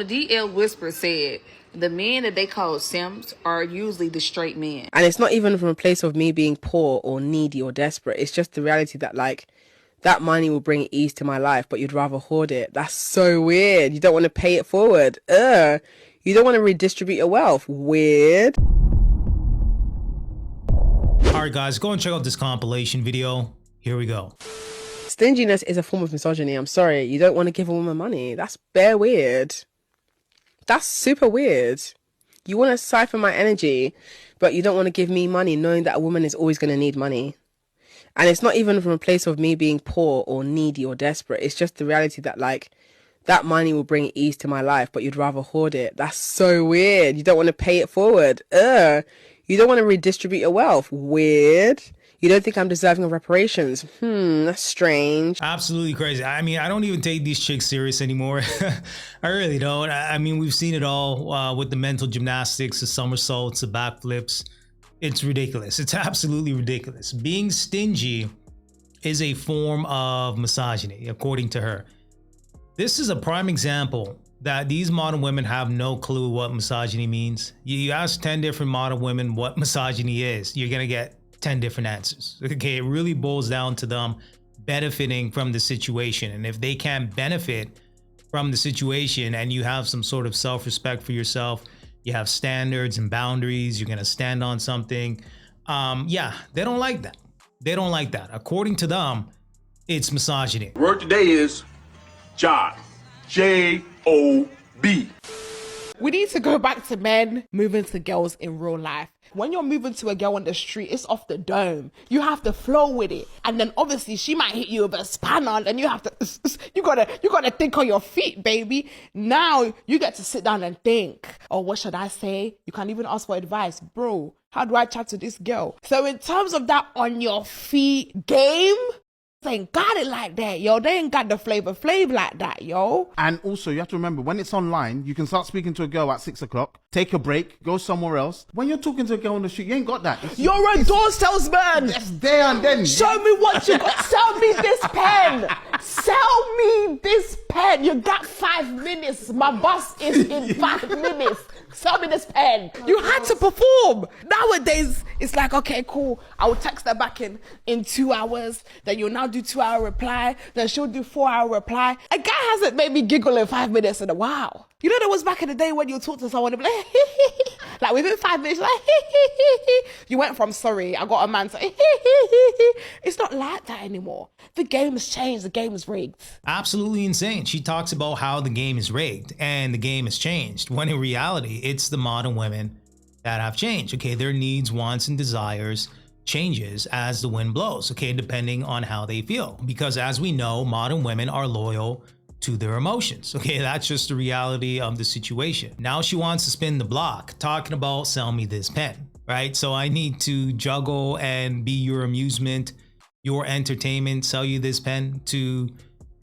the DL Whisper said, the men that they call simps are usually the straight men. And it's not even from a place of me being poor or needy or desperate. It's just the reality that, like, that money will bring ease to my life, but you'd rather hoard it. That's so weird. You don't want to pay it forward. You don't want to redistribute your wealth. Weird. Alright guys, go and check out this compilation video. Here we go. Stinginess is a form of misogyny. I'm sorry. You don't want to give a woman money. That's bare weird. That's super weird. You want to siphon my energy, but you don't want to give me money knowing that a woman is always going to need money. And it's not even from a place of me being poor or needy or desperate. It's just the reality that, like, that money will bring ease to my life, but you'd rather hoard it. That's so weird. You don't want to pay it forward. You don't want to redistribute your wealth. Weird. You don't think I'm deserving of reparations. That's strange. Absolutely crazy. I mean, I don't even take these chicks serious anymore. I really don't. I mean, we've seen it all with the mental gymnastics, the somersaults, the backflips. It's ridiculous. It's absolutely ridiculous. Being stingy is a form of misogyny, according to her. This is a prime example that these modern women have no clue what misogyny means. You ask 10 different modern women what misogyny is, you're gonna get 10 different answers. Okay, it really boils down to them benefiting from the situation. And if they can't benefit from the situation and you have some sort of self-respect for yourself, you have standards and boundaries, you're gonna stand on something. Yeah, they don't like that. They don't like that. According to them, it's misogyny. The word today is job. J-O-B. We need to go back to men moving to girls in real life. When you're moving to a girl on the street, it's off the dome. You have to flow with it. And then obviously she might hit you with a spanner and you have to, you gotta think on your feet, baby. Now you get to sit down and think, oh, what should I say? You can't even ask for advice. Bro, how do I chat to this girl? So in terms of that on your feet game, they ain't got it like that, yo. They ain't got the flavor like that, yo. And also, you have to remember, when it's online, you can start speaking to a girl at 6 o'clock, take a break, go somewhere else. When you're talking to a girl on the street, you ain't got that. You're a door salesman. It's there and then. Show me what you got. Sell me this pen. Sell me this pen. You got 5 minutes. My bus is in 5 minutes. Sell me this pen. You had to perform. Nowadays, it's like, okay, cool. I will text her back in 2 hours. Then you'll now do 2-hour reply. Then she'll do 4-hour reply. A guy hasn't made me giggle in 5 minutes in a while. You know, there was back in the day when you talk to someone and be like, like within 5 minutes, like, you went from sorry, I got a man to, it's not like that anymore. The game has changed. The game is rigged. Absolutely insane. She talks about how the game is rigged and the game has changed, when in reality, it's the modern women that have changed. Okay, their needs, wants, and desires changes as the wind blows, okay, depending on how they feel. Because as we know, modern women are loyal to their emotions. Okay, that's just the reality of the situation. Now she wants to spin the block, talking about sell me this pen, right? So I need to juggle and be your amusement, your entertainment, sell you this pen to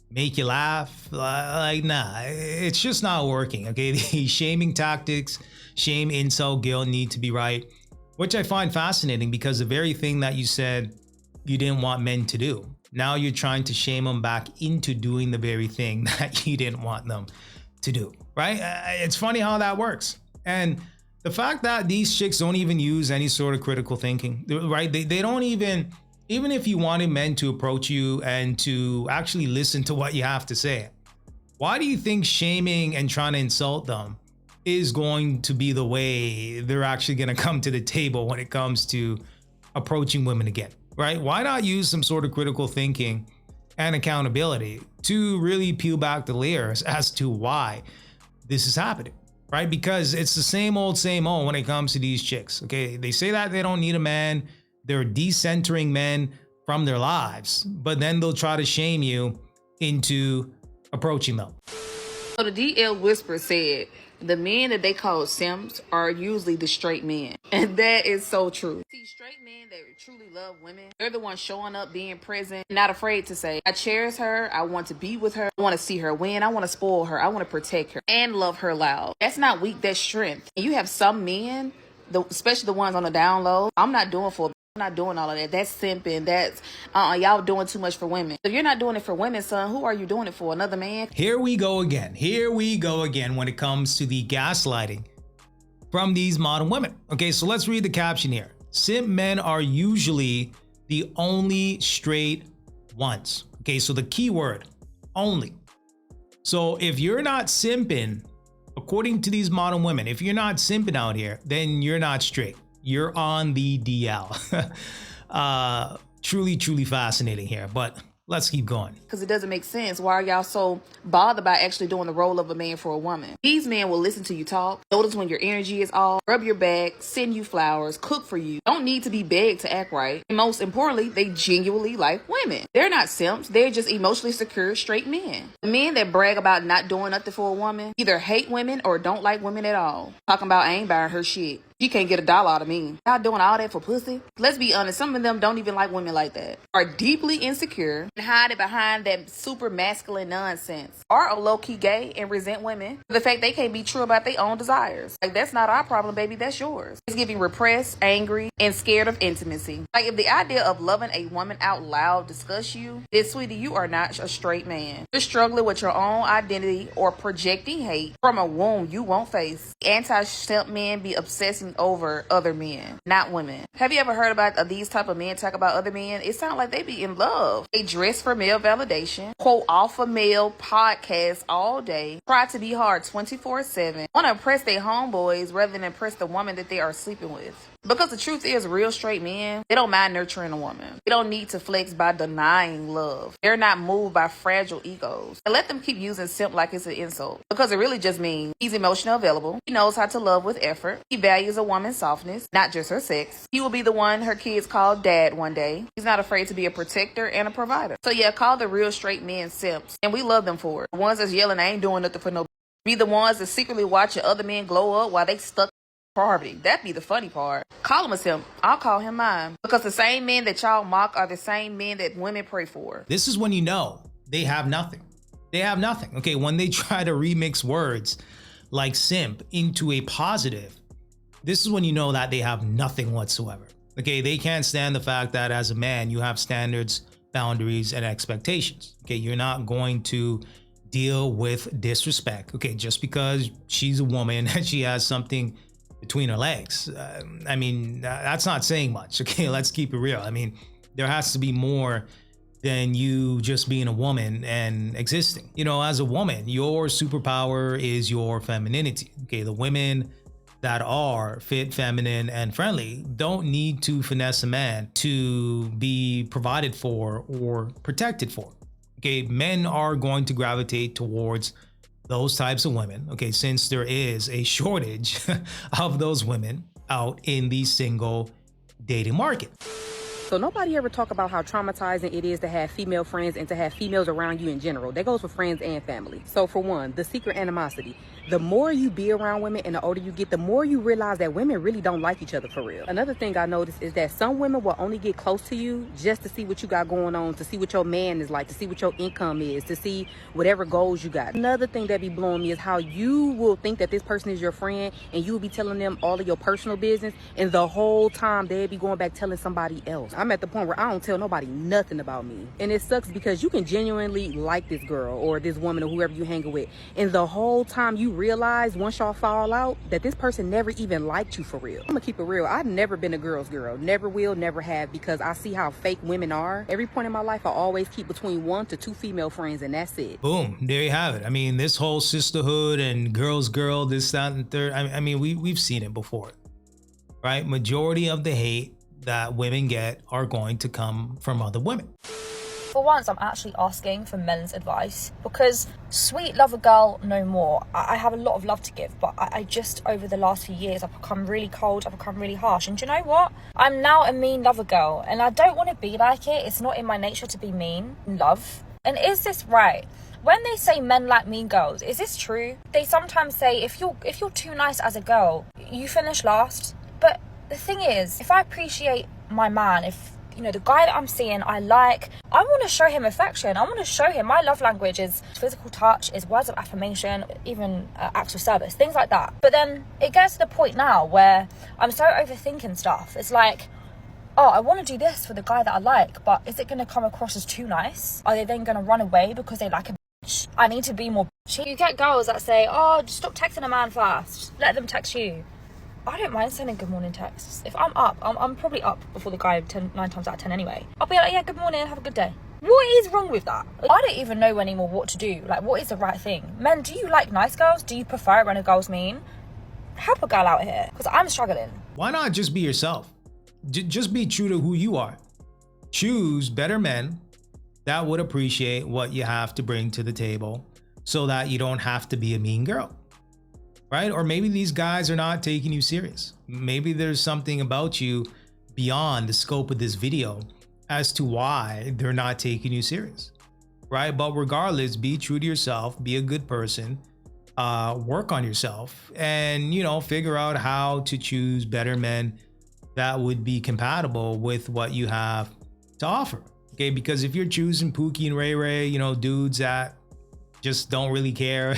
make you laugh. Like, nah, it's just not working. Okay, the shaming tactics, shame, incel, guilt need to be right, which I find fascinating because the very thing that you said you didn't want men to do, now you're trying to shame them back into doing the very thing that you didn't want them to do, right? It's funny how that works. And the fact that these chicks don't even use any sort of critical thinking, right? They don't even if you wanted men to approach you and to actually listen to what you have to say, why do you think shaming and trying to insult them is going to be the way they're actually going to come to the table when it comes to approaching women again? Right? Why not use some sort of critical thinking and accountability to really peel back the layers as to why this is happening, right? Because it's the same old when it comes to these chicks, okay? They say that they don't need a man. They're decentering men from their lives, but then they'll try to shame you into approaching them. So the DL Whisper said, the men that they call simps are usually the straight men. And that is so true. See, straight men that truly love women, they're the ones showing up, being present, not afraid to say, I cherish her, I want to be with her, I want to see her win, I want to spoil her, I want to protect her, and love her loud. That's not weak, that's strength. And you have some men, especially the ones on the down low, I'm not doing for not doing all of that. That's simping. That's y'all doing too much for women. If you're not doing it for women, son, who are you doing it for? Another man? Here we go again. Here we go again when it comes to the gaslighting from these modern women. Okay, so let's read the caption here. Simp men are usually the only straight ones. Okay, so the key word, only. So if you're not simping, according to these modern women, if you're not simping out here, then you're not straight. You're on the DL. Truly fascinating here, but let's keep going. Because it doesn't make sense. Why are y'all so bothered by actually doing the role of a man for a woman? These men will listen to you talk, notice when your energy is off, rub your back, send you flowers, cook for you. Don't need to be begged to act right. And most importantly, they genuinely like women. They're not simps. They're just emotionally secure, straight men. The men that brag about not doing nothing for a woman either hate women or don't like women at all. Talking about I ain't buying her shit. She can't get $1 out of me. Y'all doing all that for pussy? Let's be honest, some of them don't even like women like that. Are deeply insecure and hide it behind that super masculine nonsense. Are a low-key gay and resent women for the fact they can't be true about their own desires. Like, that's not our problem, baby. That's yours. It's giving repressed, angry, and scared of intimacy. Like, if the idea of loving a woman out loud disgusts you, then sweetie, you are not a straight man. You're struggling with your own identity or projecting hate from a wound you won't face. Anti-simp men be obsessing over other men, not women. Have you ever heard about these type of men talk about other men? It sounds like they be in love. They dress for male validation, quote alpha male podcasts all day, try to be hard 24/7, want to impress their homeboys rather than impress the woman that they are sleeping with. Because the truth is, real straight men, they don't mind nurturing a woman. They don't need to flex by denying love. They're not moved by fragile egos. And let them keep using simp like it's an insult. Because it really just means he's emotionally available. He knows how to love with effort. He values a woman's softness, not just her sex. He will be the one her kids call dad one day. He's not afraid to be a protector and a provider. So yeah, call the real straight men simps. And we love them for it. The ones that's yelling, I ain't doing nothing for no. Be the ones that secretly watching other men glow up while they stuck poverty. That'd be the funny part. Call him a simp. I'll call him mine. Because the same men that y'all mock are the same men that women pray for. This is when you know they have nothing. They have nothing. Okay, when they try to remix words like simp into a positive, this is when you know that they have nothing whatsoever. Okay, they can't stand the fact that as a man, you have standards, boundaries, and expectations. Okay, you're not going to deal with disrespect. Okay, just because she's a woman and she has something between her legs. I mean, that's not saying much. Okay, let's keep it real. I mean, there has to be more than you just being a woman and existing. You know, as a woman, your superpower is your femininity. Okay, the women that are fit, feminine, and friendly don't need to finesse a man to be provided for or protected for. Okay, men are going to gravitate towards those types of women, okay, since there is a shortage of those women out in the single dating market. So nobody ever talk about how traumatizing it is to have female friends and to have females around you in general. That goes for friends and family. So for one, the secret animosity. The more you be around women and the older you get, the more you realize that women really don't like each other for real. Another thing I noticed is that some women will only get close to you just to see what you got going on, to see what your man is like, to see what your income is, to see whatever goals you got. Another thing that be blowing me is how you will think that this person is your friend and you will be telling them all of your personal business, and the whole time they'll be going back telling somebody else. I'm at the point where I don't tell nobody nothing about me. And it sucks because you can genuinely like this girl or this woman or whoever you hanging with, and the whole time you realize once y'all fall out that this person never even liked you for real. I'm gonna keep it real. I've never been a girl's girl. Never will, never have, because I see how fake women are. Every point in my life, I always keep between 1 to 2 female friends, and that's it. Boom, there you have it. I mean, this whole sisterhood and girls, girl, this, that, and third. I mean, we've seen it before, right? Majority of the hate that women get are going to come from other women. For once, I'm actually asking for men's advice, because sweet love a girl no more. I have a lot of love to give, but I just, over the last few years, I've become really cold, I've become really harsh. And do you know what? I'm now a mean lover girl, and I don't want to be like it. It's not in my nature to be mean in love. And is this right? When they say men like mean girls, is this true? They sometimes say if you're too nice as a girl, you finish last. But the thing is, if I appreciate my man, if you know, the guy that I'm seeing, I want to show him affection. I want to show him my love language is physical touch, is words of affirmation, even acts of service, things like that. But then it gets to the point now where I'm so overthinking stuff. It's like, oh, I want to do this for the guy that I like, but is it going to come across as too nice? Are they then going to run away because they like a bitch? I need to be more bitchy. You get girls that say, oh, just stop texting a man first. Let them text you. I don't mind sending good morning texts. If I'm up, I'm probably up before the guy 9 times out of 10 anyway. I'll be like, yeah, good morning, have a good day. What is wrong with that? I don't even know anymore what to do. Like, what is the right thing? Men, do you like nice girls? Do you prefer it when a girl's mean? Help a girl out here, because I'm struggling. Why not just be yourself? Just be true to who you are. Choose better men that would appreciate what you have to bring to the table so that you don't have to be a mean girl. Right? Or maybe these guys are not taking you serious. Maybe there's something about you beyond the scope of this video as to why they're not taking you serious. Right? But regardless, be true to yourself, be a good person, work on yourself, and, you know, figure out how to choose better men that would be compatible with what you have to offer. Okay? Because if you're choosing Pookie and Ray Ray, you know, dudes that just don't really care,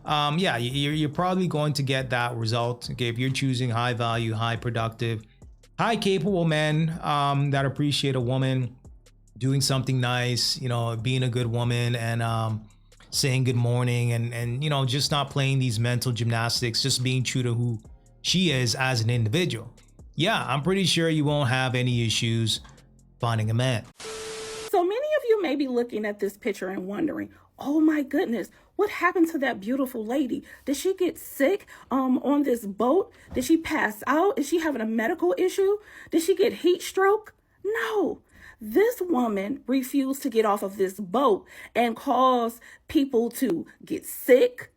yeah, you're probably going to get that result. Okay, if you're choosing high value, high productive, high capable men that appreciate a woman doing something nice, you know, being a good woman, and saying good morning, and you know, just not playing these mental gymnastics, just being true to who she is as an individual. Yeah, I'm pretty sure you won't have any issues finding a man. So many of you may be looking at this picture and wondering, oh my goodness, what happened to that beautiful lady? Did she get sick on this boat? Did she pass out? Is she having a medical issue? Did she get heat stroke? No. This woman refused to get off of this boat and caused people to get sick,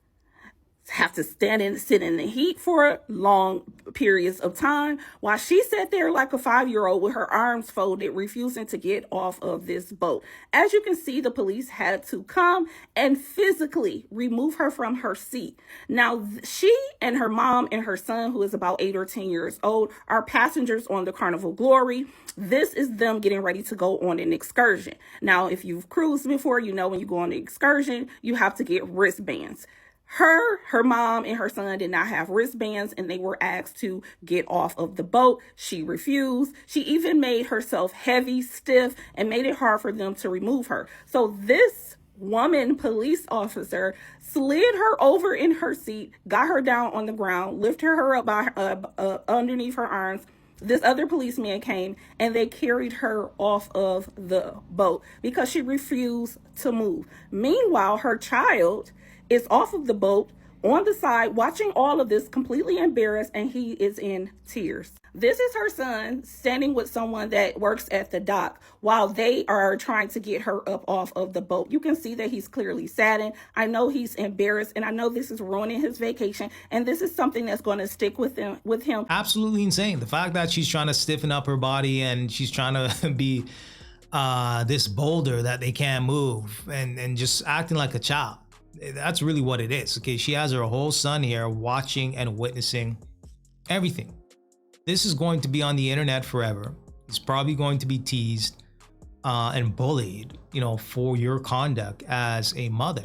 have to sit in the heat for long periods of time, while she sat there like a 5-year-old with her arms folded, refusing to get off of this boat. As you can see, the police had to come and physically remove her from her seat. Now, she and her mom and her son, who is about 8 or 10 years old, are passengers on the Carnival Glory. This is them getting ready to go on an excursion. Now, if you've cruised before, you know when you go on an excursion, you have to get wristbands. Her mom and her son did not have wristbands, and they were asked to get off of the boat. She refused. She even made herself heavy, stiff, and made it hard for them to remove her. So this woman police officer slid her over in her seat, got her down on the ground, lifted her up by underneath her arms. This other policeman came and they carried her off of the boat because she refused to move. Meanwhile, her child is off of the boat on the side watching all of this, completely embarrassed, and he is in tears. This is her son standing with someone that works at the dock while they are trying to get her up off of the boat. You can see that he's clearly saddened. I know he's embarrassed, and I know this is ruining his vacation, and this is something that's going to stick with him. Absolutely insane. The fact that she's trying to stiffen up her body and she's trying to be this boulder that they can't move, and just acting like a child. That's really what it is. Okay, she has her whole son here watching and witnessing everything. This is going to be on the internet forever. It's probably going to be teased and bullied, you know, for your conduct as a mother.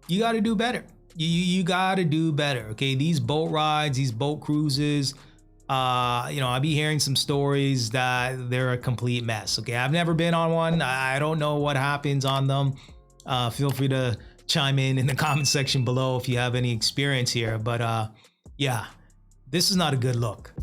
You got to do better. You got to do better. Okay, these boat rides, these boat cruises, you know, I be hearing some stories that they're a complete mess. Okay, I've never been on one. I don't know what happens on them. Feel free to chime in the comment section below if you have any experience here. But yeah, this is not a good look.